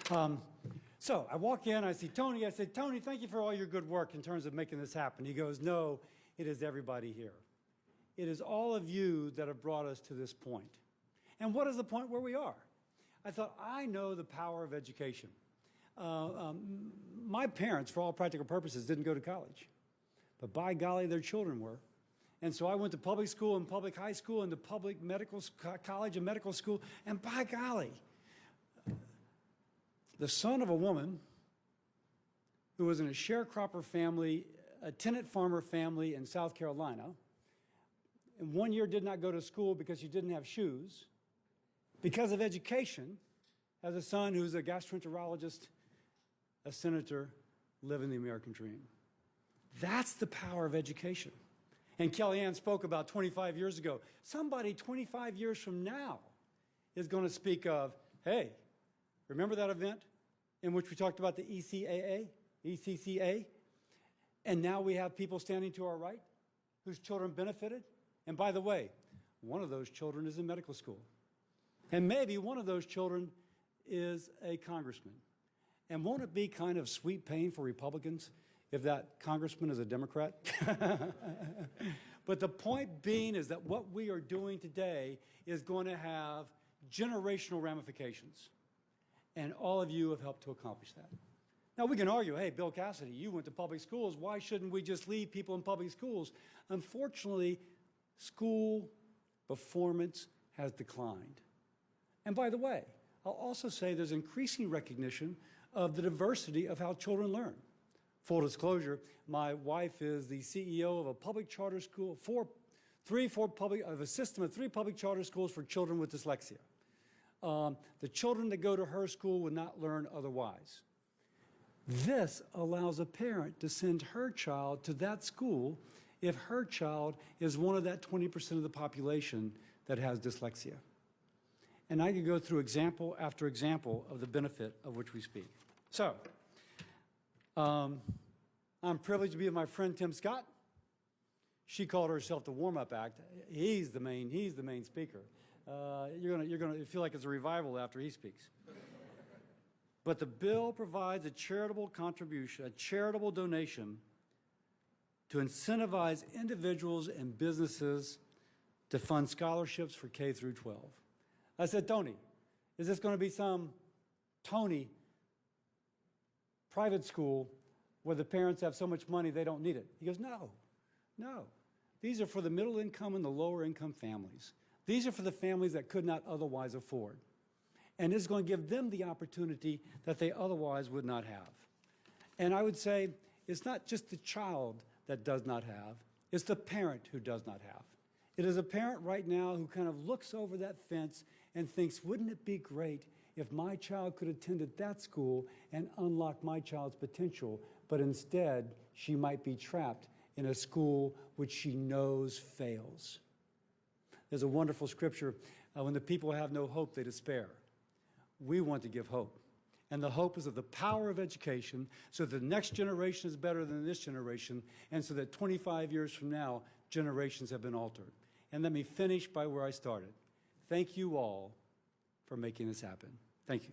So I walk in, I see Tony. I said, Tony, thank you for all your good work in terms of making this happen. He goes, no, it is everybody here. It is all of you that have brought us to this point. And what is the point where we are? I thought, I know the power of education. My parents, for all practical purposes, didn't go to college. But by golly, their children were. And so I went to public school and public high school and to public medical college and medical school. And by golly, the son of a woman who was in a sharecropper family, a tenant farmer family in South Carolina, and 1 year did not go to school because she didn't have shoes, because of education, has a son who's a gastroenterologist, a senator, living the American dream. That's the power of education. And Kellyanne spoke about 25 years ago. Somebody 25 years from now is going to speak of, hey, remember that event in which we talked about the ECCA? And now we have people standing to our right whose children benefited. And by the way, one of those children is in medical school. And maybe one of those children is a congressman. And won't it be kind of sweet pain for Republicans if that congressman is a Democrat? But the point being is that what we are doing today is going to have generational ramifications. And all of you have helped to accomplish that. Now, we can argue, hey, Bill Cassidy, you went to public schools. Why shouldn't we just leave people in public schools? Unfortunately, school performance has declined. And by the way, I'll also say there's increasing recognition of the diversity of how children learn. Full disclosure, my wife is the CEO of a public charter school, of a system of 3 public charter schools for children with dyslexia. The children that go to her school would not learn otherwise. This allows a parent to send her child to that school if her child is one of that 20% of the population that has dyslexia. And I could go through example after example of the benefit of which we speak. So, I'm privileged to be with my friend Tim Scott. She called herself the warm-up act. He's the main speaker. You're gonna feel like it's a revival after he speaks. But the bill provides a charitable contribution, a charitable donation to incentivize individuals and businesses to fund scholarships for K through 12. I said, Tony, is this going to be some Tony private school where the parents have so much money they don't need it? He goes, no. These are for the middle income and the lower income families. These are for the families that could not otherwise afford. And it's going to give them the opportunity that they otherwise would not have. And I would say it's not just the child that does not have, it's the parent who does not have. It is a parent right now who kind of looks over that fence and thinks, wouldn't it be great if my child could attend at that school and unlock my child's potential, but instead she might be trapped in a school which she knows fails. There's a wonderful scripture, when the people have no hope, they despair. We want to give hope. And the hope is of the power of education so that the next generation is better than this generation, and so that 25 years from now, generations have been altered. And let me finish by where I started. Thank you all for making this happen. Thank you.